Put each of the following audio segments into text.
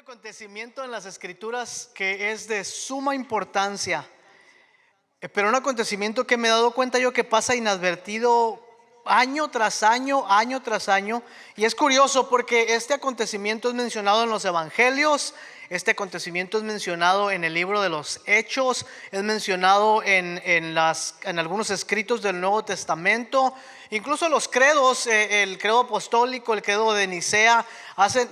Acontecimiento en las Escrituras que es de suma importancia, pero un acontecimiento que me he dado cuenta yo que pasa inadvertido año tras año, año tras año. Y es curioso porque este acontecimiento es mencionado en los evangelios, este acontecimiento es mencionado en el libro de los Hechos, es mencionado en algunos escritos del Nuevo Testamento. Incluso los credos, el credo apostólico, el credo de Nicea,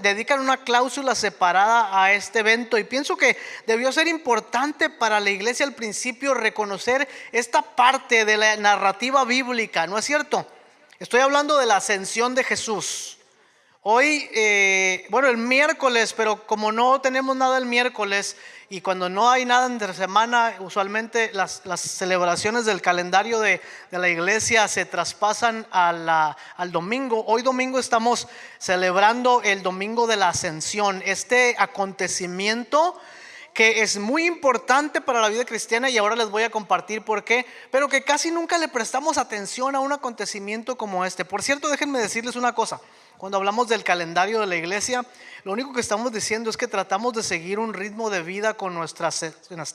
dedican una cláusula separada a este evento. Y pienso que debió ser importante para la iglesia al principio reconocer esta parte de la narrativa bíblica, ¿no es cierto? Estoy hablando de la ascensión de Jesús. Hoy, el miércoles, pero como no tenemos nada el miércoles y cuando no hay nada entre semana, usualmente las celebraciones del calendario de la iglesia se traspasan al domingo. Hoy domingo estamos celebrando el domingo de la ascensión, este acontecimiento que es muy importante para la vida cristiana, y ahora les voy a compartir por qué, pero que casi nunca le prestamos atención a un acontecimiento como este. Por cierto, déjenme decirles una cosa. Cuando hablamos del calendario de la iglesia, lo único que estamos diciendo es que tratamos de seguir un ritmo de vida con nuestras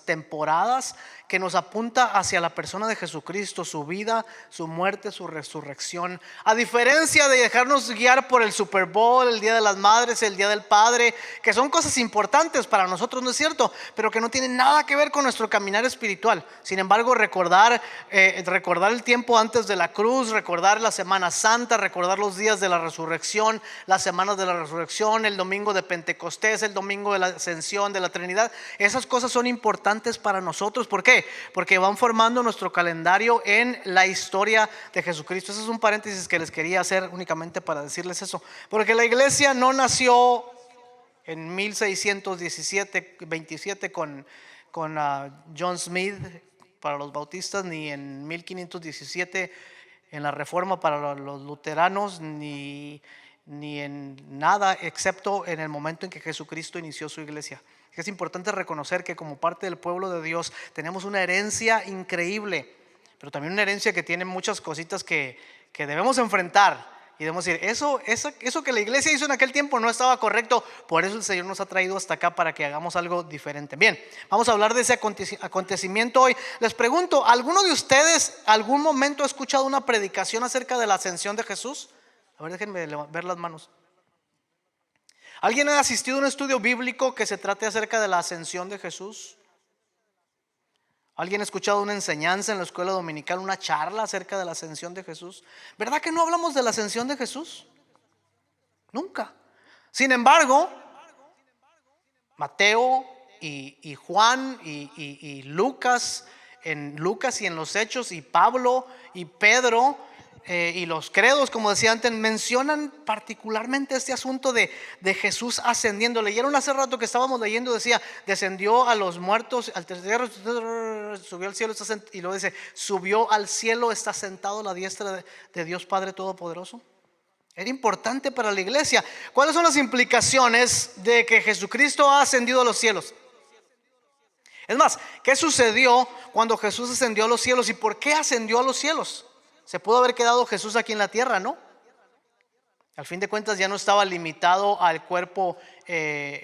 temporadas que nos apunta hacia la persona de Jesucristo, su vida, su muerte, su resurrección. A diferencia de dejarnos guiar por el Super Bowl, el Día de las Madres, el Día del Padre, que son cosas importantes para nosotros, ¿no es cierto? Pero que no tienen nada que ver con nuestro caminar espiritual. Sin embargo, recordar el tiempo antes de la cruz, recordar la Semana Santa, recordar los días de la resurrección, las semanas de la resurrección, el domingo de Pentecostés, el domingo de la ascensión de la Trinidad. Esas cosas son importantes para nosotros. ¿Por qué? Porque van formando nuestro calendario en la historia de Jesucristo. Ese es un paréntesis que les quería hacer únicamente para decirles eso. Porque la iglesia no nació en 1627 con John Smith para los bautistas, ni en 1517 en la Reforma para los luteranos, ni en nada excepto en el momento en que Jesucristo inició su iglesia. Es importante reconocer que como parte del pueblo de Dios tenemos una herencia increíble, pero también una herencia que tiene muchas cositas que debemos enfrentar. Y debemos decir, eso que la iglesia hizo en aquel tiempo no estaba correcto. Por eso el Señor nos ha traído hasta acá para que hagamos algo diferente. Bien, vamos a hablar de ese acontecimiento hoy. Les pregunto, ¿alguno de ustedes algún momento ha escuchado una predicación acerca de la ascensión de Jesús? A ver, déjenme ver las manos. ¿Alguien ha asistido a un estudio bíblico que se trate acerca de la ascensión de Jesús? ¿Alguien ha escuchado una enseñanza en la escuela dominical, una charla acerca de la ascensión de Jesús? ¿Verdad que no hablamos de la ascensión de Jesús? Nunca. Sin embargo, Mateo y Juan y Lucas, en Lucas y en los Hechos, y Pablo y Pedro y los credos, como decía antes, mencionan particularmente este asunto de Jesús ascendiendo. Leyeron hace rato que estábamos leyendo, decía, descendió a los muertos, al tercer subió al cielo, y luego dice, subió al cielo, está sentado a la diestra de Dios Padre Todopoderoso. Era importante para la iglesia. ¿Cuáles son las implicaciones de que Jesucristo ha ascendido a los cielos? Es más, ¿qué sucedió cuando Jesús ascendió a los cielos y por qué ascendió a los cielos? Se pudo haber quedado Jesús aquí en la tierra, ¿no? Al fin de cuentas ya no estaba limitado al cuerpo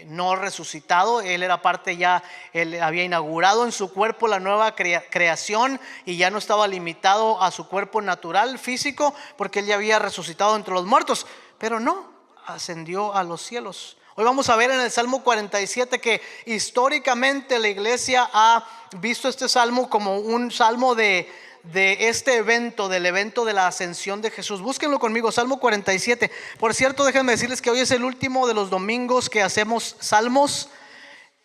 no resucitado. Él era parte ya, él había inaugurado en su cuerpo la nueva creación y ya no estaba limitado a su cuerpo natural, físico, porque él ya había resucitado entre los muertos. Pero no, ascendió a los cielos. Hoy vamos a ver en el Salmo 47 que históricamente la iglesia ha visto este salmo como un salmo de este evento, del evento de la ascensión de Jesús. Búsquenlo conmigo, Salmo 47. Por cierto, déjenme decirles que hoy es el último de los domingos que hacemos salmos.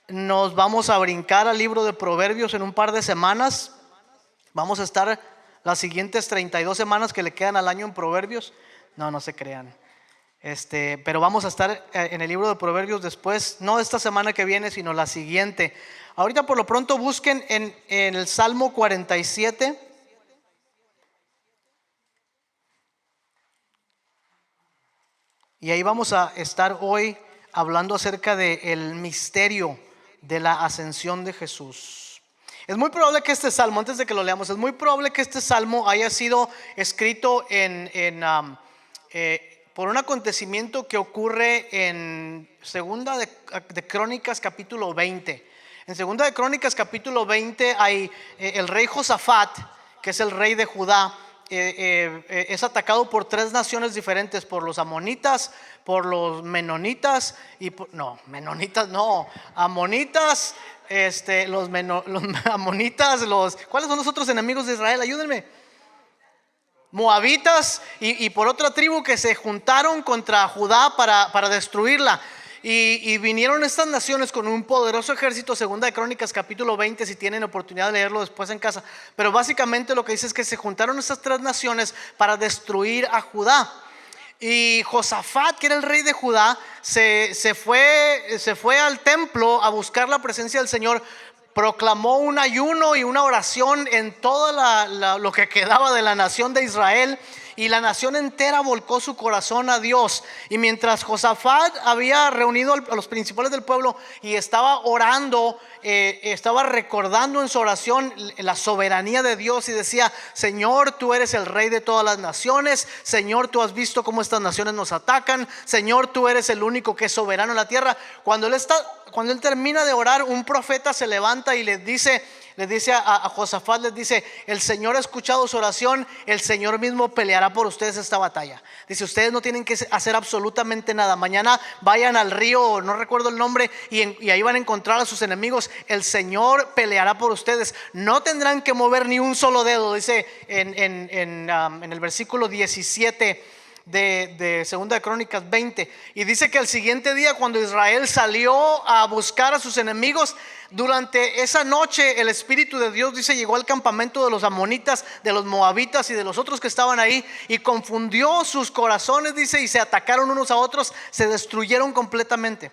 Nos vamos a brincar al libro de Proverbios en un par de semanas. Vamos a estar las siguientes 32 semanas que le quedan al año en Proverbios. No se crean. Pero vamos a estar en el libro de Proverbios después, no esta semana que viene, sino la siguiente. Ahorita por lo pronto busquen en el Salmo 47. Y ahí vamos a estar hoy hablando acerca del misterio de la ascensión de Jesús. Es muy probable que este salmo, antes de que lo leamos, es muy probable que este salmo haya sido escrito por un acontecimiento que ocurre en Segunda de Crónicas capítulo 20. En Segunda de Crónicas capítulo 20 hay el rey Josafat, que es el rey de Judá. Es atacado por tres naciones diferentes: por los amonitas, por los menonitas y amonitas, los amonitas, ¿cuáles son los otros enemigos de Israel? Ayúdenme. Moabitas y por otra tribu que se juntaron contra Judá para destruirla. Y vinieron estas naciones con un poderoso ejército. Segunda de Crónicas capítulo 20, si tienen oportunidad de leerlo después en casa. Pero básicamente lo que dice es que se juntaron estas tres naciones para destruir a Judá. Y Josafat, que era el rey de Judá, se fue al templo a buscar la presencia del Señor. Proclamó un ayuno y una oración en toda lo que quedaba de la nación de Israel. Y la nación entera volcó su corazón a Dios. Y mientras Josafat había reunido a los principales del pueblo y estaba orando, estaba recordando en su oración la soberanía de Dios, y decía: Señor, tú eres el rey de todas las naciones. Señor, tú has visto cómo estas naciones nos atacan. Señor, tú eres el único que es soberano en la tierra. Cuando él termina de orar, un profeta se levanta y le dice a Josafat, les dice: el Señor ha escuchado su oración, el Señor mismo peleará por ustedes esta batalla. Dice: ustedes no tienen que hacer absolutamente nada. Mañana vayan al río, no recuerdo el nombre, y ahí van a encontrar a sus enemigos. El Señor peleará por ustedes. No tendrán que mover ni un solo dedo. Dice en el versículo 17 de Segunda de Crónicas 20. Y dice que al siguiente día, cuando Israel salió a buscar a sus enemigos, durante esa noche el Espíritu de Dios, dice, llegó al campamento de los amonitas, de los moabitas y de los otros que estaban ahí, y confundió sus corazones, dice, y se atacaron unos a otros, se destruyeron completamente.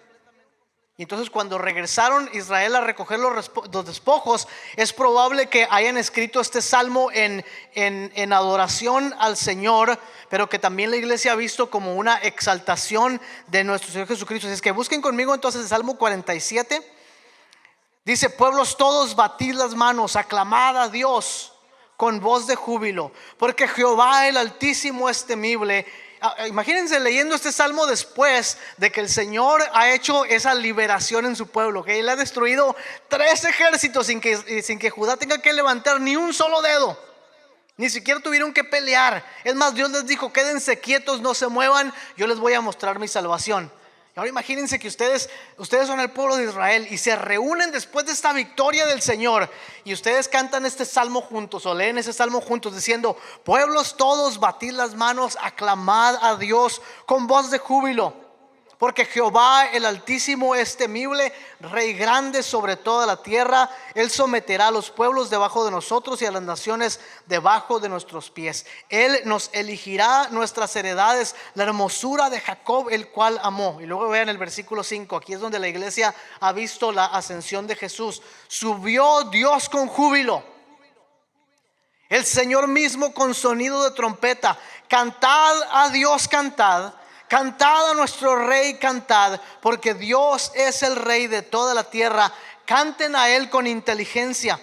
Y entonces, cuando regresaron Israel a recoger los despojos, es probable que hayan escrito este salmo en adoración al Señor, pero que también la iglesia ha visto como una exaltación de nuestro Señor Jesucristo. Así es que busquen conmigo entonces el Salmo 47. Dice: pueblos todos, batid las manos, aclamad a Dios con voz de júbilo, porque Jehová el Altísimo es temible. Imagínense leyendo este salmo después de que el Señor ha hecho esa liberación en su pueblo, que Él ha destruido 3 ejércitos sin que Judá tenga que levantar ni un solo dedo. Ni siquiera tuvieron que pelear. Es más, Dios les dijo: quédense quietos, no se muevan, yo les voy a mostrar mi salvación. Y ahora imagínense que ustedes son el pueblo de Israel y se reúnen después de esta victoria del Señor, y ustedes cantan este salmo juntos o leen ese salmo juntos diciendo: pueblos todos, batid las manos, aclamad a Dios con voz de júbilo, porque Jehová el Altísimo es temible, Rey grande sobre toda la tierra. Él someterá a los pueblos debajo de nosotros y a las naciones debajo de nuestros pies. Él nos elegirá nuestras heredades, la hermosura de Jacob, el cual amó. Y luego vean el versículo 5. Aquí es donde la iglesia ha visto la ascensión de Jesús. Subió Dios con júbilo, el Señor mismo con sonido de trompeta. Cantad a Dios, cantad. Cantad a nuestro Rey, cantad, porque Dios es el Rey de toda la tierra. Canten a Él con inteligencia.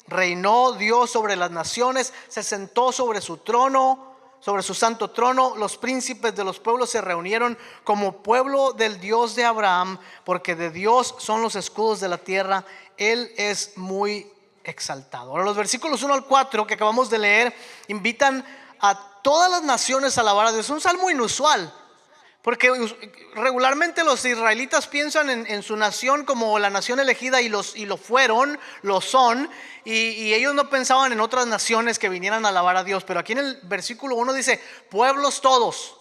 Reinó Dios sobre las naciones, se sentó sobre su trono, sobre su santo trono. Los príncipes de los pueblos se reunieron como pueblo del Dios de Abraham, porque de Dios son los escudos de la tierra. Él es muy exaltado. Ahora, los versículos 1 al 4 que acabamos de leer invitan a todas las naciones a alabar a Dios. Es un salmo inusual, porque regularmente los israelitas piensan en su nación como la nación elegida, y lo son, y ellos no pensaban en otras naciones que vinieran a alabar a Dios. Pero aquí en el versículo 1 dice: pueblos todos,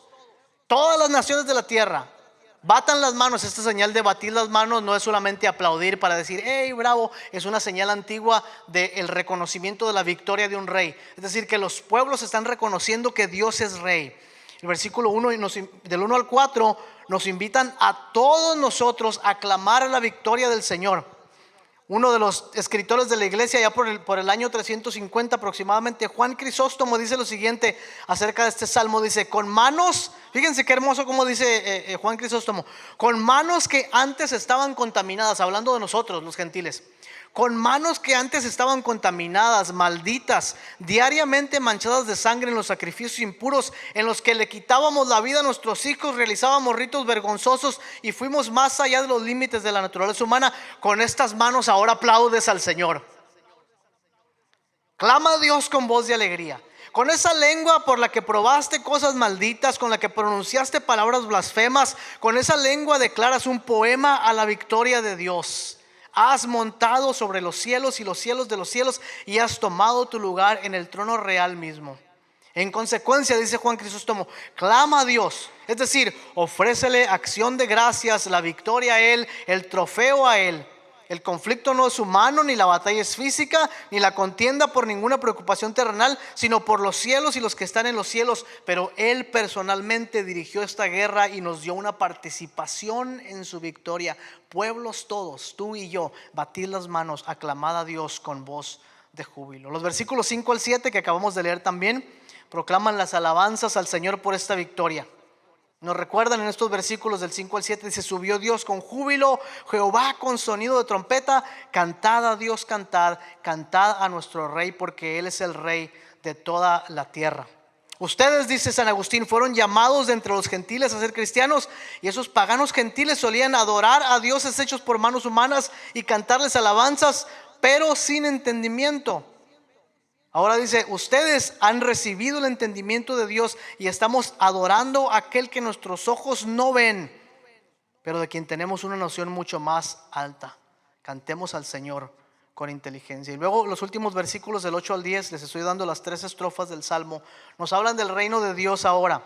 todas las naciones de la tierra, batan las manos. Esta señal de batir las manos no es solamente aplaudir para decir hey, bravo. Es una señal antigua del reconocimiento de la victoria de un rey. Es decir, que los pueblos están reconociendo que Dios es rey. El versículo 1, del 1 al 4, nos invitan a todos nosotros a clamar la victoria del Señor. Uno de los escritores de la iglesia, ya por el año 350 aproximadamente, Juan Crisóstomo, dice lo siguiente acerca de este salmo. Dice: con manos, fíjense qué hermoso como dice Juan Crisóstomo, con manos que antes estaban contaminadas, hablando de nosotros los gentiles, con manos que antes estaban contaminadas, malditas, diariamente manchadas de sangre en los sacrificios impuros, en los que le quitábamos la vida a nuestros hijos, realizábamos ritos vergonzosos y fuimos más allá de los límites de la naturaleza humana. Con estas manos ahora aplaudes al Señor. Clama a Dios con voz de alegría. Con esa lengua por la que probaste cosas malditas, con la que pronunciaste palabras blasfemas, con esa lengua declaras un poema a la victoria de Dios. Has montado sobre los cielos y los cielos de los cielos, y has tomado tu lugar en el trono real mismo. En consecuencia, dice Juan Crisóstomo, clama a Dios, es decir, ofrécele acción de gracias, la victoria a Él, el trofeo a Él. El conflicto no es humano, ni la batalla es física, ni la contienda por ninguna preocupación terrenal, sino por los cielos y los que están en los cielos. Pero Él personalmente dirigió esta guerra y nos dio una participación en su victoria. Pueblos todos, tú y yo, batid las manos, aclamad a Dios con voz de júbilo. Los versículos 5 al 7 que acabamos de leer también proclaman las alabanzas al Señor por esta victoria. Nos recuerdan en estos versículos del 5 al 7, dice: subió Dios con júbilo, Jehová con sonido de trompeta. Cantad a Dios, cantad a nuestro Rey, porque Él es el Rey de toda la tierra. Ustedes, dice San Agustín, fueron llamados de entre los gentiles a ser cristianos, y esos paganos gentiles solían adorar a dioses hechos por manos humanas y cantarles alabanzas, pero sin entendimiento. Ahora dice: ustedes han recibido el entendimiento de Dios y estamos adorando a aquel que nuestros ojos no ven, pero de quien tenemos una noción mucho más alta. Cantemos al Señor con inteligencia. Y luego los últimos versículos del 8 al 10, les estoy dando las 3 estrofas del Salmo, nos hablan del reino de Dios ahora.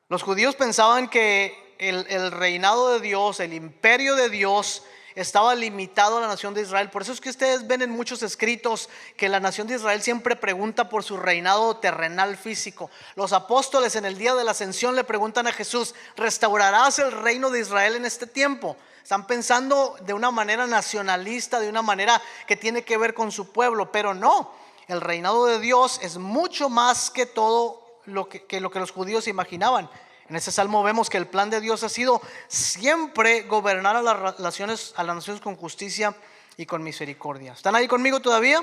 Los judíos pensaban que el reinado de Dios, el imperio de Dios, estaba limitado a la nación de Israel. Por eso es que ustedes ven en muchos escritos que la nación de Israel siempre pregunta por su reinado terrenal físico. Los apóstoles en el día de la ascensión le preguntan a Jesús: ¿restaurarás el reino de Israel en este tiempo? Están pensando de una manera nacionalista, de una manera que tiene que ver con su pueblo, pero no. El reinado de Dios es mucho más que todo lo que los judíos imaginaban. En ese salmo vemos que el plan de Dios ha sido siempre gobernar a las naciones con justicia y con misericordia. ¿Están ahí conmigo todavía?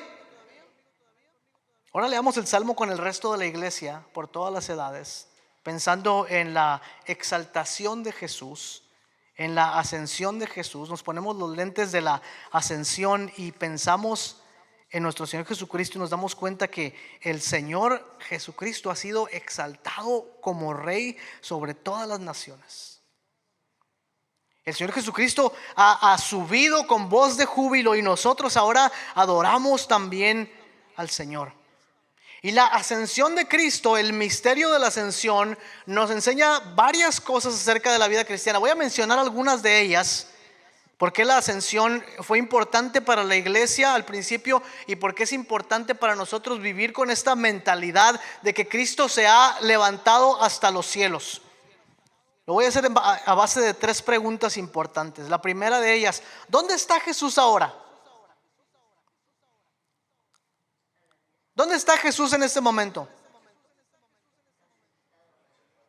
Ahora leamos el salmo con el resto de la iglesia por todas las edades, pensando en la exaltación de Jesús, en la ascensión de Jesús. Nos ponemos los lentes de la ascensión y pensamos en nuestro Señor Jesucristo y nos damos cuenta que el Señor Jesucristo ha sido exaltado como Rey sobre todas las naciones. El Señor Jesucristo ha subido con voz de júbilo y nosotros ahora adoramos también al Señor. Y la ascensión de Cristo, el misterio de la ascensión, nos enseña varias cosas acerca de la vida cristiana. Voy a mencionar algunas de ellas. ¿Por qué la ascensión fue importante para la iglesia al principio y por qué es importante para nosotros vivir con esta mentalidad de que Cristo se ha levantado hasta los cielos? Lo voy a hacer a base de 3 preguntas importantes. La primera de ellas: ¿dónde está Jesús ahora? ¿Dónde está Jesús en este momento?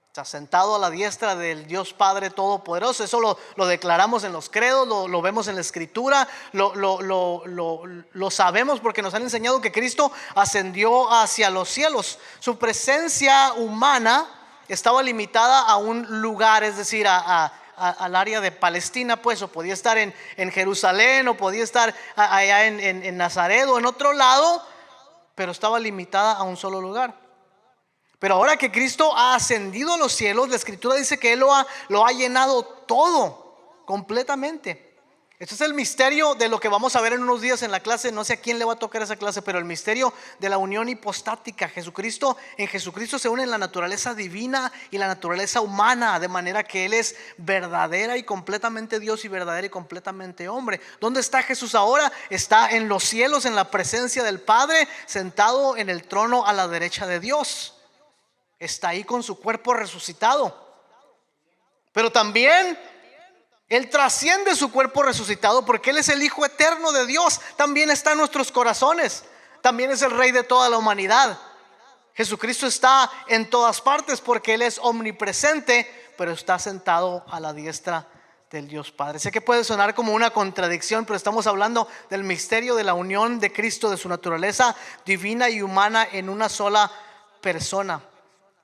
Está sentado a la diestra del Dios Padre Todopoderoso. Eso lo declaramos en los credos, lo vemos en la Escritura, lo sabemos porque nos han enseñado que Cristo ascendió hacia los cielos. Su presencia humana estaba limitada a un lugar, es decir, al área de Palestina, pues, o podía estar en Jerusalén, o podía estar allá en Nazaret o en otro lado, pero estaba limitada a un solo lugar. Pero ahora que Cristo ha ascendido a los cielos, la Escritura dice que Él lo ha llenado todo, completamente. Este es el misterio de lo que vamos a ver en unos días en la clase. No sé a quién le va a tocar esa clase, pero el misterio de la unión hipostática. En Jesucristo se unen la naturaleza divina y la naturaleza humana, de manera que Él es verdadera y completamente Dios y verdadera y completamente hombre. ¿Dónde está Jesús ahora? Está en los cielos, en la presencia del Padre, sentado en el trono a la derecha de Dios. Está ahí con su cuerpo resucitado. Pero también Él trasciende su cuerpo resucitado porque Él es el Hijo eterno de Dios. También está en nuestros corazones. También es el Rey de toda la humanidad. Jesucristo está en todas partes porque Él es omnipresente, pero está sentado a la diestra del Dios Padre. Sé que puede sonar como una contradicción, pero estamos hablando del misterio de la unión de Cristo, de su naturaleza divina y humana en una sola persona.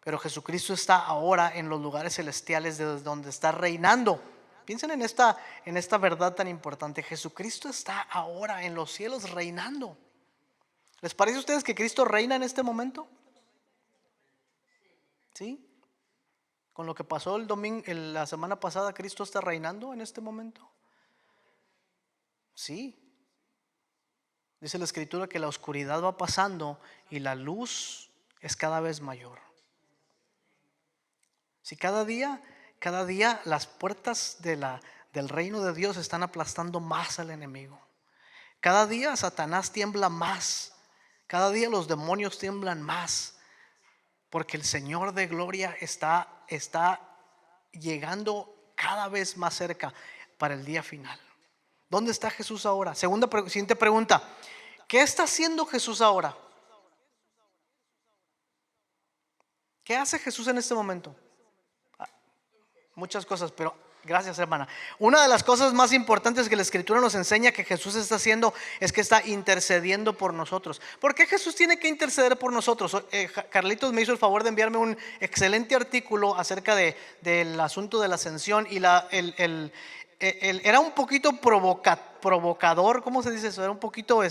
Pero Jesucristo está ahora en los lugares celestiales, desde donde está reinando. Piensen en esta verdad tan importante. Jesucristo está ahora en los cielos reinando. ¿Les parece a ustedes que Cristo reina en este momento? ¿Sí? Con lo que pasó el domingo, la semana pasada, ¿Cristo está reinando en este momento? Sí. Dice la Escritura que la oscuridad va pasando y la luz es cada vez mayor. Si cada día las puertas del reino de Dios están aplastando más al enemigo. Cada día Satanás tiembla más. Cada día los demonios tiemblan más. Porque el Señor de gloria está llegando cada vez más cerca para el día final. ¿Dónde está Jesús ahora? Siguiente pregunta. ¿Qué está haciendo Jesús ahora? ¿Qué hace Jesús en este momento? Muchas cosas, pero gracias, hermana. Una de las cosas más importantes que la Escritura nos enseña que Jesús está haciendo es que está intercediendo por nosotros. ¿Por qué Jesús tiene que interceder por nosotros? Carlitos me hizo el favor de enviarme un excelente artículo acerca del asunto de la ascensión y era un poquito provocador. ¿Cómo se dice eso? Era un poquito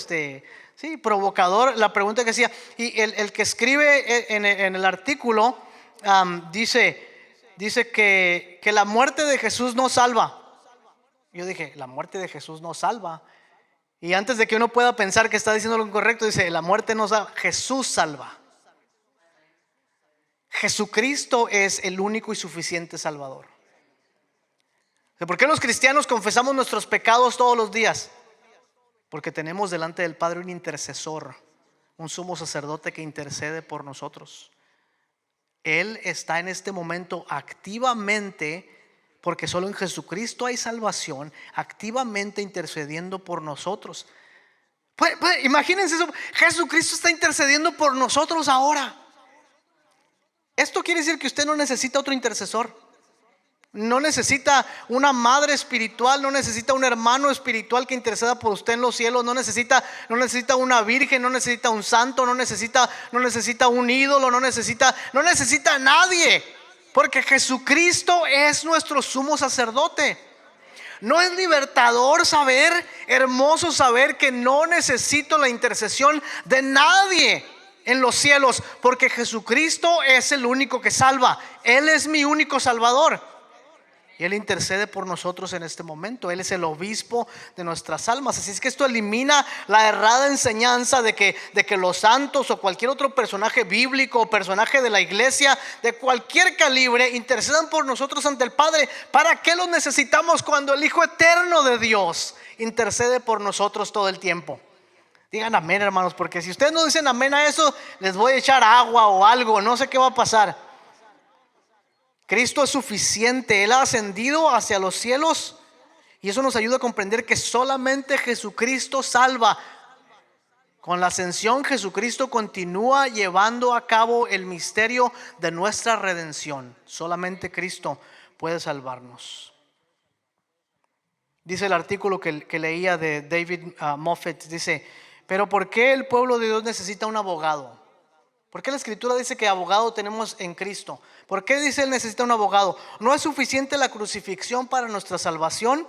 provocador la pregunta que hacía. Y el que escribe en el artículo dice que la muerte de Jesús no salva. Yo dije, la muerte de Jesús no salva. Y antes de que uno pueda pensar que está diciendo lo incorrecto, dice, la muerte no salva, Jesús salva. Jesucristo es el único y suficiente Salvador. ¿Por qué los cristianos confesamos nuestros pecados todos los días? Porque tenemos delante del Padre un intercesor, un sumo sacerdote que intercede por nosotros. Él está en este momento activamente, porque solo en Jesucristo hay salvación, activamente intercediendo por nosotros. Imagínense eso, Jesucristo está intercediendo por nosotros ahora. Esto quiere decir que usted no necesita otro intercesor. No necesita una madre espiritual, no necesita un hermano espiritual que interceda por usted en los cielos, no necesita una virgen, no necesita un santo, no necesita un ídolo, no necesita a nadie, porque Jesucristo es nuestro sumo sacerdote. ¿No es libertador saber, hermoso saber que no necesito la intercesión de nadie en los cielos? Porque Jesucristo es el único que salva. Él es mi único Salvador. Y Él intercede por nosotros en este momento. Él es el obispo de nuestras almas. Así es que esto elimina la errada enseñanza de que los santos o cualquier otro personaje bíblico o personaje de la iglesia de cualquier calibre intercedan por nosotros ante el Padre. ¿Para qué los necesitamos cuando el Hijo eterno de Dios intercede por nosotros todo el tiempo? Digan amén, hermanos, porque si ustedes no dicen amén a eso, les voy a echar agua o algo, no sé qué va a pasar. Cristo es suficiente. Él ha ascendido hacia los cielos y eso nos ayuda a comprender que solamente Jesucristo salva. Con la ascensión, Jesucristo continúa llevando a cabo el misterio de nuestra redención. Solamente Cristo puede salvarnos. Dice el artículo que leía de David Moffett, dice, pero ¿por qué el pueblo de Dios necesita un abogado? ¿Por qué la Escritura dice que abogado tenemos en Cristo? ¿Por qué dice él necesita un abogado? ¿No es suficiente la crucifixión para nuestra salvación?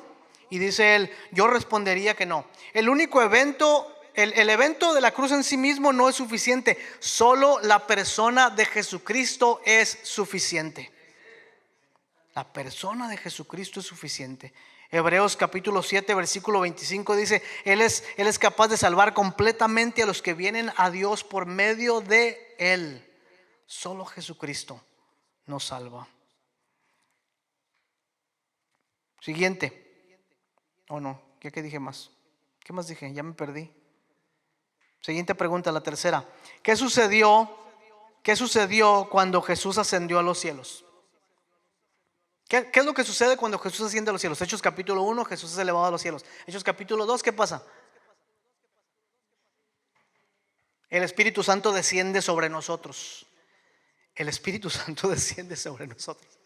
Y dice él, yo respondería que no. El único evento, el evento de la cruz en sí mismo no es suficiente. Solo la persona de Jesucristo es suficiente. La persona de Jesucristo es suficiente. Hebreos capítulo 7 versículo 25 dice, Él es capaz de salvar completamente a los que vienen a Dios por medio de Él. Solo Jesucristo nos salva. Siguiente. Oh no, ¿qué dije más? ¿Qué más dije? Ya me perdí. Siguiente pregunta, la tercera. ¿Qué sucedió cuando Jesús ascendió a los cielos? ¿Qué es lo que sucede cuando Jesús asciende a los cielos? Hechos capítulo 1, Jesús es elevado a los cielos. Hechos capítulo 2, ¿qué pasa? El Espíritu Santo desciende sobre nosotros. El Espíritu Santo desciende sobre nosotros.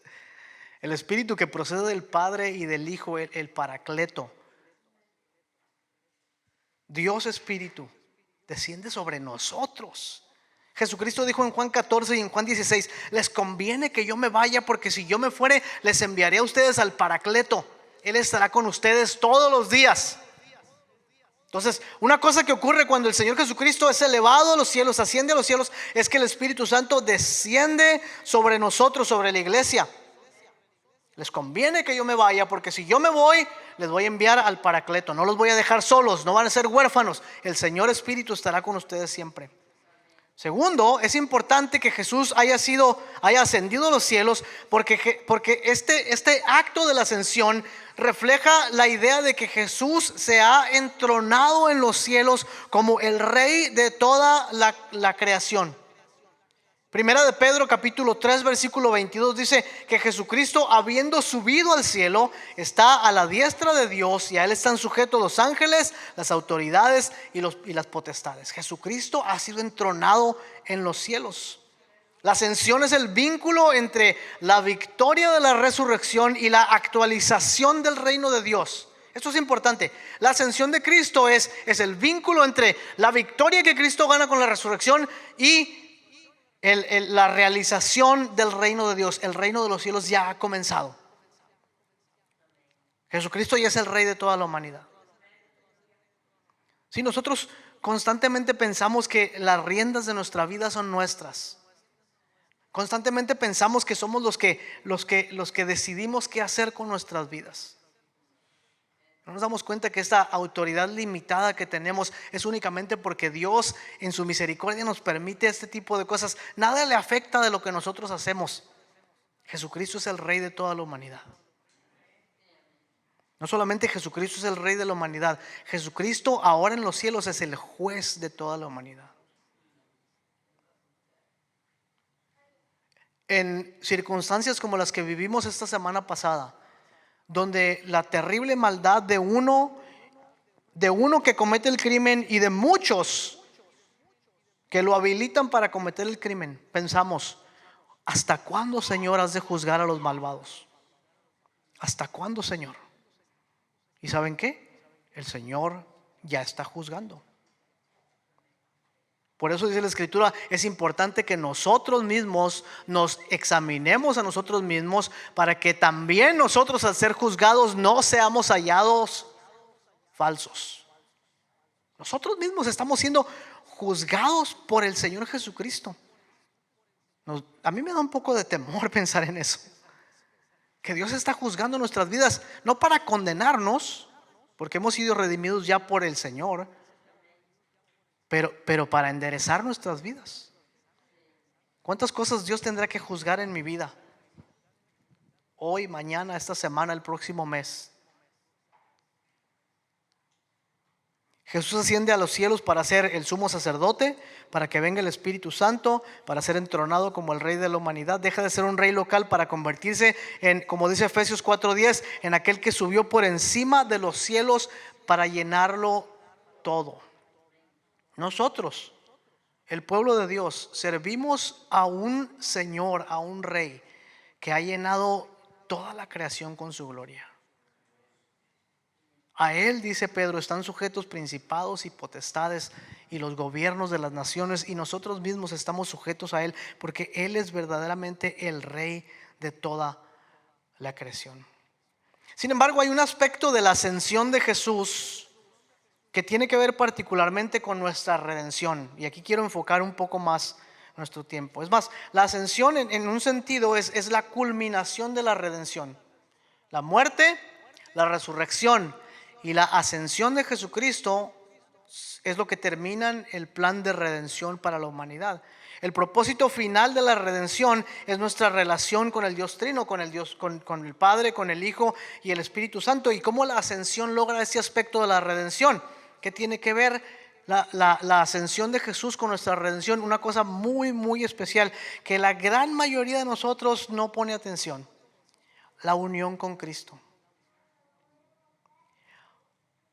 El Espíritu que procede del Padre y del Hijo, el Paracleto. Dios Espíritu desciende sobre nosotros. Jesucristo dijo en Juan 14 y en Juan 16: les conviene que yo me vaya, porque si yo me fuere, les enviaré a ustedes al Paracleto. Él estará con ustedes todos los días. Entonces, una cosa que ocurre cuando el Señor Jesucristo es elevado a los cielos, asciende a los cielos, es que el Espíritu Santo desciende sobre nosotros, sobre la iglesia. Les conviene que yo me vaya, porque si yo me voy, les voy a enviar al Paracleto. No los voy a dejar solos, no van a ser huérfanos. El Señor Espíritu estará con ustedes siempre. Segundo, es importante que Jesús haya ascendido a los cielos, porque este acto de la ascensión refleja la idea de que Jesús se ha entronado en los cielos como el Rey de toda la creación. Primera de Pedro capítulo 3 versículo 22 dice que Jesucristo, habiendo subido al cielo, está a la diestra de Dios, y a Él están sujetos los ángeles, las autoridades y las potestades. Jesucristo ha sido entronado en los cielos. La ascensión es el vínculo entre la victoria de la resurrección y la actualización del reino de Dios. Esto es importante. La ascensión de Cristo es el vínculo entre la victoria que Cristo gana con la resurrección y la realización del reino de Dios. El reino de los cielos ya ha comenzado. Jesucristo ya es el Rey de toda la humanidad. Si nosotros constantemente pensamos que las riendas de nuestra vida son nuestras, constantemente pensamos que somos los que decidimos qué hacer con nuestras vidas, no nos damos cuenta que esta autoridad limitada que tenemos es únicamente porque Dios en su misericordia nos permite este tipo de cosas. Nada le afecta de lo que nosotros hacemos. Jesucristo es el Rey de toda la humanidad. No solamente Jesucristo es el Rey de la humanidad, Jesucristo ahora en los cielos es el juez de toda la humanidad. En circunstancias como las que vivimos esta semana pasada, donde la terrible maldad de uno que comete el crimen y de muchos que lo habilitan para cometer el crimen, pensamos: ¿hasta cuándo, Señor, has de juzgar a los malvados? ¿Hasta cuándo, Señor? ¿Y saben qué? El Señor ya está juzgando. Por eso dice la Escritura, es importante que nosotros mismos nos examinemos a nosotros mismos, para que también nosotros, al ser juzgados, no seamos hallados falsos. Nosotros mismos estamos siendo juzgados por el Señor Jesucristo. A mí me da un poco de temor pensar en eso, que Dios está juzgando nuestras vidas, no para condenarnos, porque hemos sido redimidos ya por el Señor, pero para enderezar nuestras vidas. ¿Cuántas cosas Dios tendrá que juzgar en mi vida? Hoy, mañana, esta semana, el próximo mes. Jesús asciende a los cielos para ser el sumo sacerdote, para que venga el Espíritu Santo, para ser entronado como el Rey de la humanidad. Deja de ser un rey local para convertirse en, como dice Efesios 4:10, en aquel que subió por encima de los cielos para llenarlo todo. Nosotros, el pueblo de Dios, servimos a un Señor, a un Rey que ha llenado toda la creación con su gloria. A Él, dice Pedro, están sujetos principados y potestades y los gobiernos de las naciones, y nosotros mismos estamos sujetos a Él, porque Él es verdaderamente el Rey de toda la creación. Sin embargo, hay un aspecto de la ascensión de Jesús que tiene que ver particularmente con nuestra redención, y aquí quiero enfocar un poco más nuestro tiempo. Es más, la ascensión en un sentido es la culminación de la redención. La muerte, la resurrección y la ascensión de Jesucristo es lo que terminan el plan de redención para la humanidad. El propósito final de la redención es nuestra relación con el Dios Trino, con el Padre, con el Hijo y el Espíritu Santo. ¿Y cómo la ascensión logra ese aspecto de la redención? ¿Qué tiene que ver la ascensión de Jesús con nuestra redención? Una cosa muy, muy especial que la gran mayoría de nosotros no pone atención. la unión con Cristo.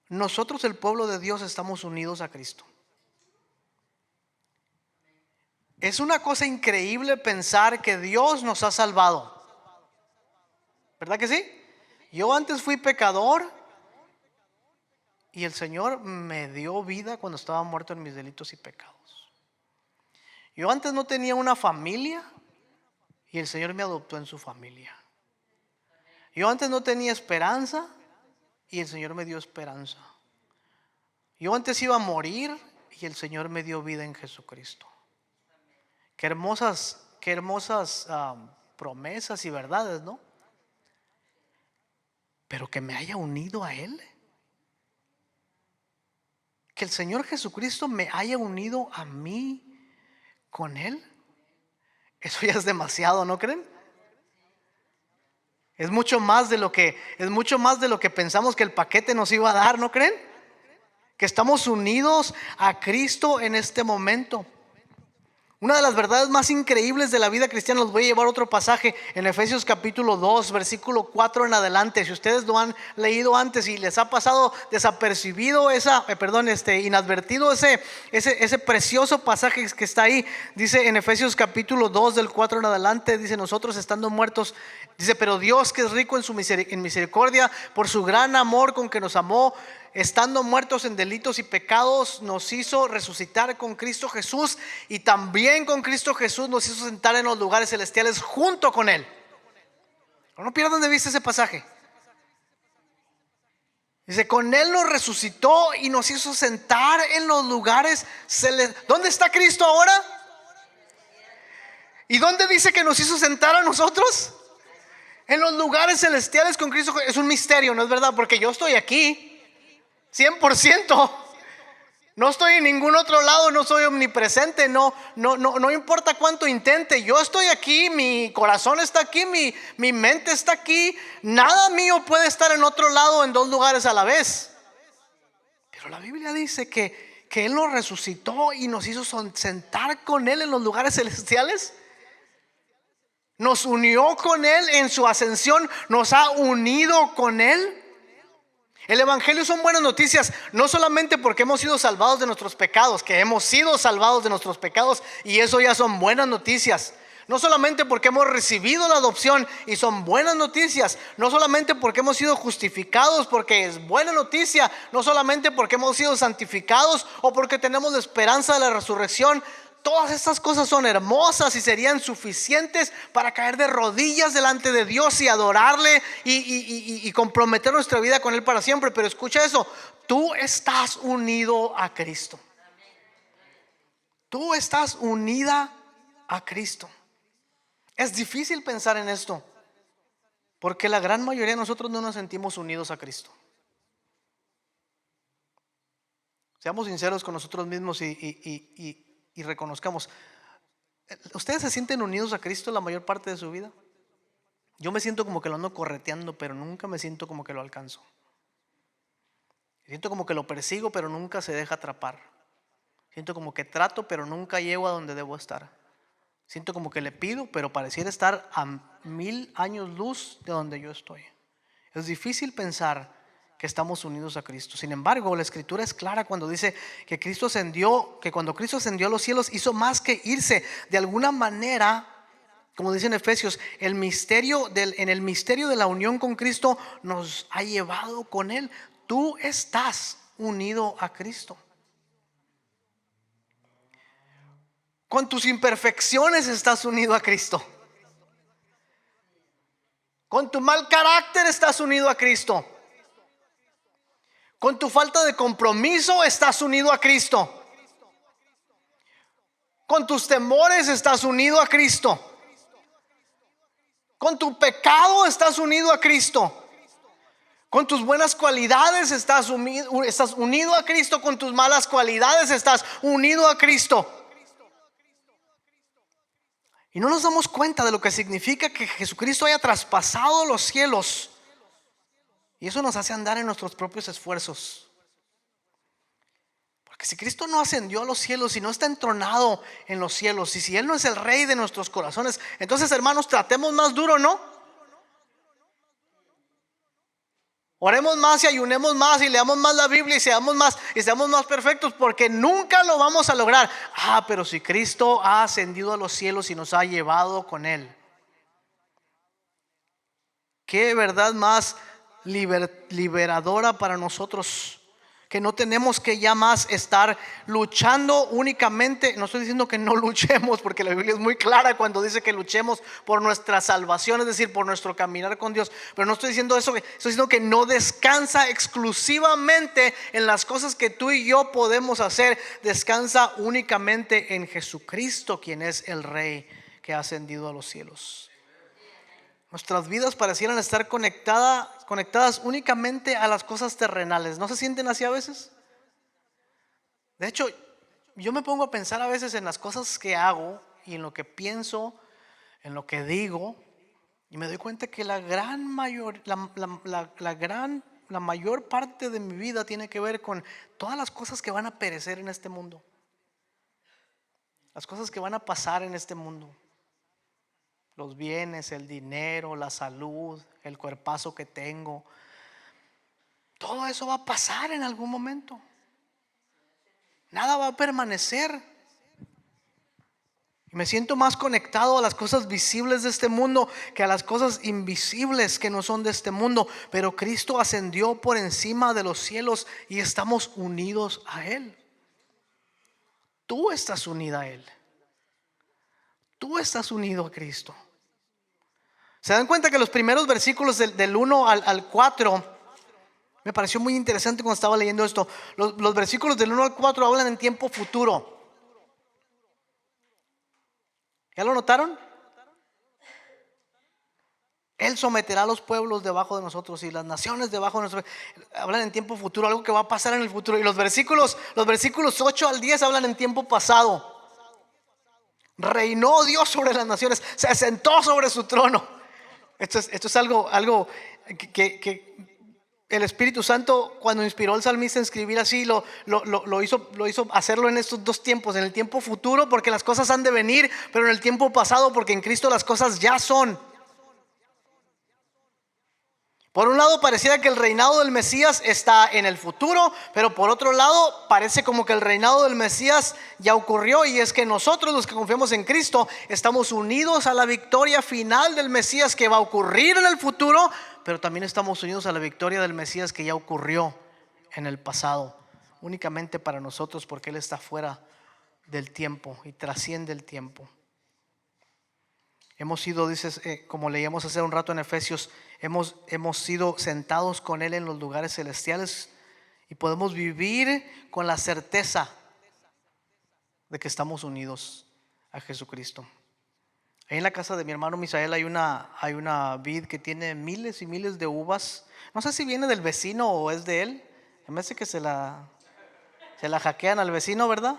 Nosotros, el pueblo de Dios, estamos unidos a Cristo. Es una cosa increíble pensar que Dios nos ha salvado. ¿Verdad que sí? Yo antes fui pecador y el Señor me dio vida cuando estaba muerto en mis delitos y pecados. Yo antes no tenía una familia y el Señor me adoptó en su familia. Yo antes no tenía esperanza y el Señor me dio esperanza. Yo antes iba a morir y el Señor me dio vida en Jesucristo. Qué hermosas promesas y verdades, ¿no? Pero que me haya unido a Él. Que el Señor Jesucristo me haya unido a mí con Él. Eso ya es demasiado, ¿no creen? Es mucho más de lo que pensamos que el paquete nos iba a dar, ¿no creen? Que estamos unidos a Cristo en este momento. Una de las verdades más increíbles de la vida cristiana, los voy a llevar a otro pasaje en Efesios capítulo 2, versículo 4 en adelante. Si ustedes lo han leído antes y les ha pasado desapercibido inadvertido ese precioso pasaje que está ahí, dice en Efesios capítulo 2 del 4 en adelante, dice: nosotros estando muertos, dice, pero Dios, que es rico en misericordia, por su gran amor con que nos amó, estando muertos en delitos y pecados, nos hizo resucitar con Cristo Jesús, y también con Cristo Jesús nos hizo sentar en los lugares celestiales junto con Él. No pierdan de vista ese pasaje. Dice: con Él nos resucitó y nos hizo sentar en los lugares celestiales. ¿Dónde está Cristo ahora? ¿Y dónde dice que nos hizo sentar a nosotros? En los lugares celestiales con Cristo. Es un misterio, ¿no es verdad? Porque yo estoy aquí 100%. No estoy en ningún otro lado, no soy omnipresente, no importa cuánto intente, yo estoy aquí, mi corazón está aquí, mi mente está aquí. Nada mío puede estar en otro lado, en dos lugares a la vez. Pero la Biblia dice que Él nos resucitó y nos hizo sentar con Él en los lugares celestiales. Nos unió con Él en su ascensión, nos ha unido con Él. El evangelio son buenas noticias, no solamente porque hemos sido salvados de nuestros pecados, que hemos sido salvados de nuestros pecados, y eso ya son buenas noticias. No solamente porque hemos recibido la adopción y son buenas noticias. No solamente porque hemos sido justificados, porque es buena noticia. No solamente porque hemos sido santificados o porque tenemos la esperanza de la resurrección. Todas estas cosas son hermosas y serían suficientes para caer de rodillas delante de Dios y adorarle y comprometer nuestra vida con Él para siempre. Pero escucha eso: tú estás unido a Cristo. Tú estás unida a Cristo. Es difícil pensar en esto porque la gran mayoría de nosotros no nos sentimos unidos a Cristo. Seamos sinceros con nosotros mismos y reconozcamos. ¿Ustedes se sienten unidos a Cristo la mayor parte de su vida? Yo me siento como que lo ando correteando, pero nunca me siento como que lo alcanzo. Siento como que lo persigo, pero nunca se deja atrapar. Siento como que trato, pero nunca llego a donde debo estar. Siento como que le pido, pero pareciera estar a 1000 años luz de donde yo estoy. Es difícil pensar que estamos unidos a Cristo. Sin embargo, la Escritura es clara cuando dice que Cristo ascendió, que cuando Cristo ascendió a los cielos hizo más que irse. De alguna manera, como dice en Efesios, en el misterio de la unión con Cristo nos ha llevado con Él. Tú estás unido a Cristo. Con tus imperfecciones estás unido a Cristo. Con tu mal carácter estás unido a Cristo. Con tu falta de compromiso estás unido a Cristo. Con tus temores estás unido a Cristo. Con tu pecado estás unido a Cristo. Con tus buenas cualidades estás unido a Cristo. Con tus malas cualidades estás unido a Cristo. Y no nos damos cuenta de lo que significa que Jesucristo haya traspasado los cielos. Y eso nos hace andar en nuestros propios esfuerzos. Porque si Cristo no ascendió a los cielos y no está entronado en los cielos, y si Él no es el rey de nuestros corazones, entonces, hermanos, tratemos más duro, ¿no? Oremos más y ayunemos más y leamos más la Biblia y seamos más perfectos, porque nunca lo vamos a lograr. Pero si Cristo ha ascendido a los cielos y nos ha llevado con Él, qué verdad más liberadora para nosotros, que no tenemos que ya más estar luchando únicamente. No estoy diciendo que no luchemos, porque la Biblia es muy clara cuando dice que luchemos por nuestra salvación, es decir, por nuestro caminar con Dios. Pero no estoy diciendo eso, estoy diciendo que no descansa exclusivamente en las cosas que tú y yo podemos hacer. Descansa únicamente en Jesucristo, quien es el Rey que ha ascendido a los cielos. Nuestras vidas parecieran estar conectadas únicamente a las cosas terrenales. ¿No se sienten así a veces? De hecho, yo me pongo a pensar a veces en las cosas que hago y en lo que pienso, en lo que digo, y me doy cuenta que la mayor parte de mi vida tiene que ver con todas las cosas que van a perecer en este mundo, las cosas que van a pasar en este mundo. Los bienes, el dinero, la salud, el cuerpazo que tengo, todo eso va a pasar en algún momento. Nada va a permanecer. Y me siento más conectado a las cosas visibles de este mundo que a las cosas invisibles que no son de este mundo. Pero Cristo ascendió por encima de los cielos y estamos unidos a Él. Tú estás unida a Él. Tú estás unido a Cristo. ¿Se dan cuenta que los primeros versículos del 1 al 4 me pareció muy interesante cuando estaba leyendo esto? Los versículos del 1 al 4 hablan en tiempo futuro. ¿Ya lo notaron? Él someterá a los pueblos debajo de nosotros y las naciones debajo de nosotros. Hablan en tiempo futuro, algo que va a pasar en el futuro. Y los versículos 8 al 10 hablan en tiempo pasado. Reinó Dios sobre las naciones, se sentó sobre su trono. Esto es algo que el Espíritu Santo, cuando inspiró al salmista a escribir así, lo hizo hacerlo en estos dos tiempos: en el tiempo futuro, porque las cosas han de venir, pero en el tiempo pasado, porque en Cristo las cosas ya son. Por un lado pareciera que el reinado del Mesías está en el futuro, pero por otro lado parece como que el reinado del Mesías ya ocurrió. Y es que nosotros, los que confiamos en Cristo, estamos unidos a la victoria final del Mesías que va a ocurrir en el futuro, pero también estamos unidos a la victoria del Mesías que ya ocurrió en el pasado, únicamente para nosotros, porque Él está fuera del tiempo y trasciende el tiempo. Hemos sido, como leíamos hace un rato en Efesios, hemos sido sentados con Él en los lugares celestiales y podemos vivir con la certeza de que estamos unidos a Jesucristo. Ahí en la casa de mi hermano Misael hay una vid que tiene miles y miles de uvas. No sé si viene del vecino o es de él. Me parece que se la hackean al vecino, ¿verdad?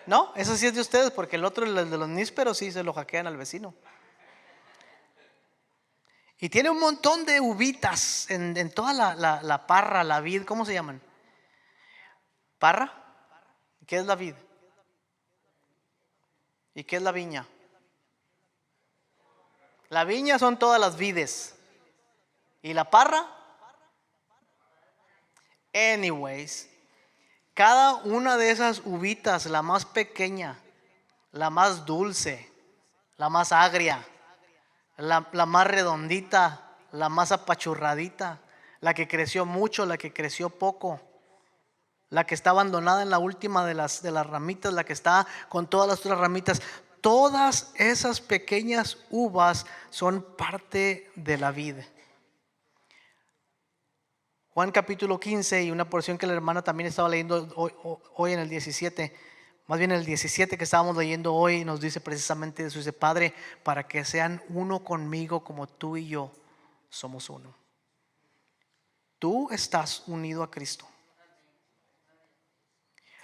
No, eso sí es de ustedes, porque el otro, el de los nísperos, sí se lo hackean al vecino. Y tiene un montón de uvitas en toda la parra, la vid. ¿Cómo se llaman? ¿Parra? ¿Qué es la vid? ¿Y qué es la viña? La viña son todas las vides. ¿Y la parra? Anyways, cada una de esas uvitas, la más pequeña, la más dulce, la más agria, la más redondita, la más apachurradita, la que creció mucho, la que creció poco, la que está abandonada en la última de las ramitas, la que está con todas las otras ramitas. Todas esas pequeñas uvas son parte de la vid. Juan capítulo 15 y una porción que la hermana también estaba leyendo hoy en el 17. Más bien el 17 que estábamos leyendo hoy nos dice precisamente eso. Dice: Padre, para que sean uno conmigo como tú y yo somos uno. Tú estás unido a Cristo.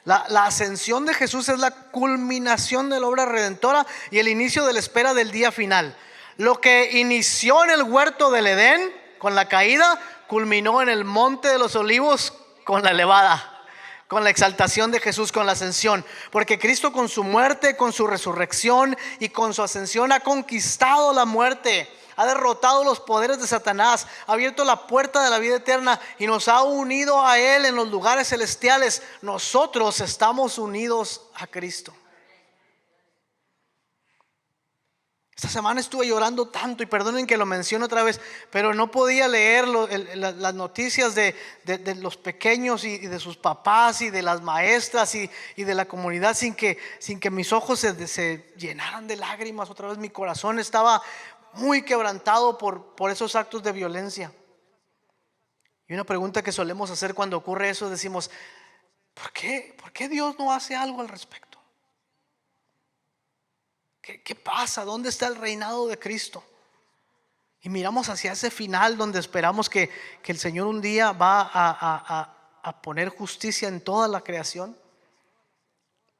La ascensión de Jesús es la culminación de la obra redentora y el inicio de la espera del día final. Lo que inició en el huerto del Edén con la caída, culminó en el monte de los olivos con la elevada, con la exaltación de Jesús, con la ascensión. Porque Cristo, con su muerte, con su resurrección y con su ascensión, ha conquistado la muerte, ha derrotado los poderes de Satanás, ha abierto la puerta de la vida eterna y nos ha unido a Él en los lugares celestiales. Nosotros estamos unidos a Cristo. Esta semana estuve llorando tanto, y perdonen que lo mencione otra vez, pero no podía leer las noticias de los pequeños y de sus papás y de las maestras y de la comunidad sin que mis ojos se llenaran de lágrimas. Otra vez mi corazón estaba muy quebrantado por esos actos de violencia. Y una pregunta que solemos hacer cuando ocurre eso, decimos: ¿por qué Dios no hace algo al respecto? ¿Qué pasa? ¿Dónde está el reinado de Cristo? Y miramos hacia ese final donde esperamos que el Señor un día va a poner justicia en toda la creación.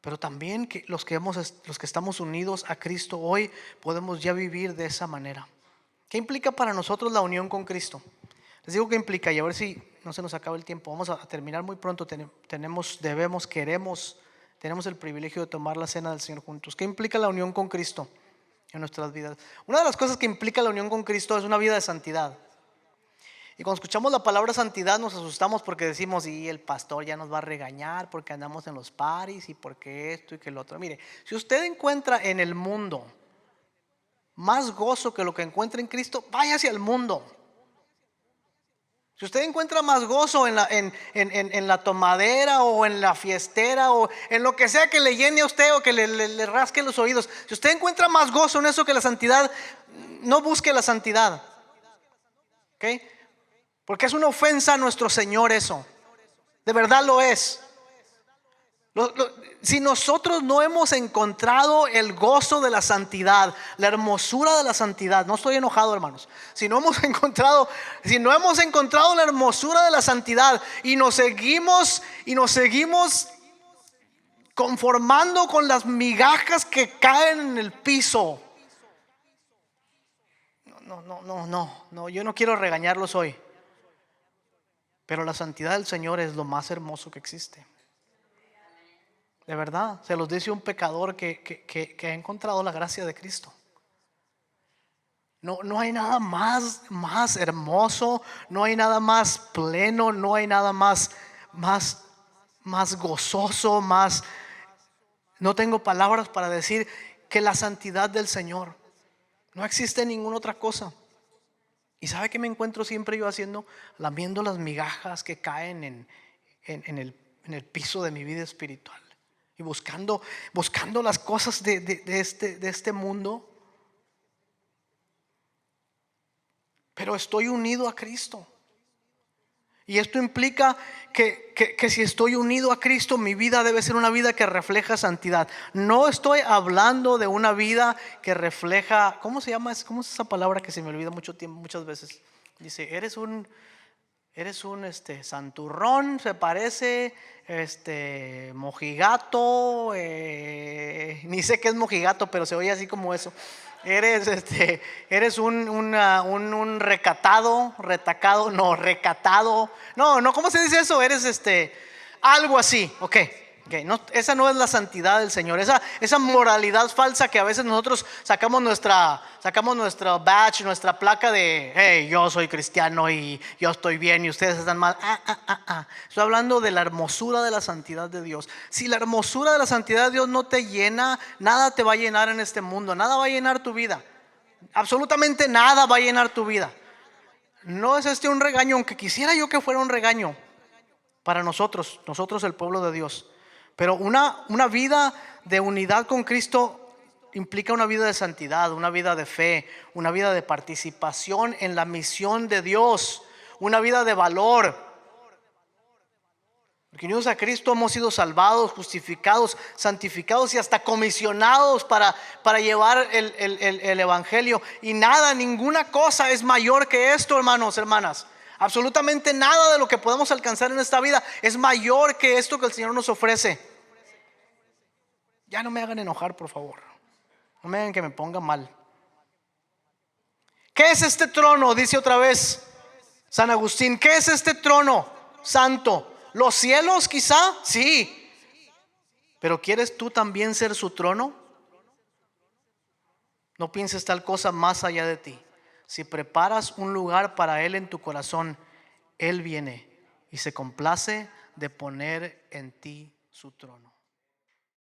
Pero también que los que estamos unidos a Cristo hoy podemos ya vivir de esa manera. ¿Qué implica para nosotros la unión con Cristo? Les digo qué implica, y a ver si no se nos acaba el tiempo. Vamos a terminar muy pronto. Tenemos el privilegio de tomar la cena del Señor juntos. ¿Qué implica la unión con Cristo en nuestras vidas? Una de las cosas que implica la unión con Cristo es una vida de santidad. Y cuando escuchamos la palabra santidad nos asustamos porque decimos: y el pastor ya nos va a regañar porque andamos en los paris y porque esto y que el otro. Mire, si usted encuentra en el mundo más gozo que lo que encuentra en Cristo, vaya hacia el mundo. Si usted encuentra más gozo en la tomadera o en la fiestera o en lo que sea que le llene a usted o que le rasque los oídos, si usted encuentra más gozo en eso que la santidad, no busque la santidad. ¿Ok? Porque es una ofensa a nuestro Señor eso. De verdad lo es. Si nosotros no hemos encontrado el gozo de la santidad, la hermosura de la santidad, no estoy enojado, hermanos, si no hemos encontrado la hermosura de la santidad y nos seguimos conformando con las migajas que caen en el piso, no, yo no quiero regañarlos hoy, pero la santidad del Señor es lo más hermoso que existe. De verdad, se los dice un pecador que ha encontrado la gracia de Cristo. No hay nada más hermoso, no hay nada más pleno, no hay nada más gozoso, no tengo palabras para decir que la santidad del Señor. No existe ninguna otra cosa. ¿Y sabe qué me encuentro siempre yo haciendo? Lamiendo las migajas que caen en el piso de mi vida espiritual. Y buscando las cosas de este mundo. Pero estoy unido a Cristo. Y esto implica que si estoy unido a Cristo, mi vida debe ser una vida que refleja santidad. No estoy hablando de una vida que refleja, ¿cómo se llama? ¿Cómo es esa palabra que se me olvida muchas veces? Dice, eres un santurrón, se parece, mojigato, ni sé qué es mojigato, pero se oye así como eso. Eres un recatado, no, ¿cómo se dice eso? Eres algo así, ok. No, esa no es la santidad del Señor. Esa moralidad falsa que a veces nosotros sacamos nuestra badge, nuestra placa de hey, yo soy cristiano y yo estoy bien y ustedes están mal. Estoy hablando de la hermosura de la santidad de Dios. Si la hermosura de la santidad de Dios no te llena, nada te va a llenar en este mundo. Nada va a llenar tu vida. Absolutamente nada va a llenar tu vida. No es un regaño, aunque quisiera yo que fuera un regaño para nosotros el pueblo de Dios. Pero una vida de unidad con Cristo implica una vida de santidad, una vida de fe, una vida de participación en la misión de Dios, una vida de valor. Porque unidos a Cristo hemos sido salvados, justificados, santificados y hasta comisionados para llevar el evangelio. Y ninguna cosa es mayor que esto, hermanos, hermanas. Absolutamente nada de lo que podemos alcanzar en esta vida es mayor que esto que el Señor nos ofrece. Ya no me hagan enojar, por favor. No me hagan que me ponga mal. ¿Qué es este trono? Dice otra vez San Agustín. ¿Qué es este trono santo? ¿Los cielos quizá? Sí. ¿Pero quieres tú también ser su trono? No pienses tal cosa más allá de ti. si preparas un lugar para Él en tu corazón, Él viene y se complace de poner en ti su trono.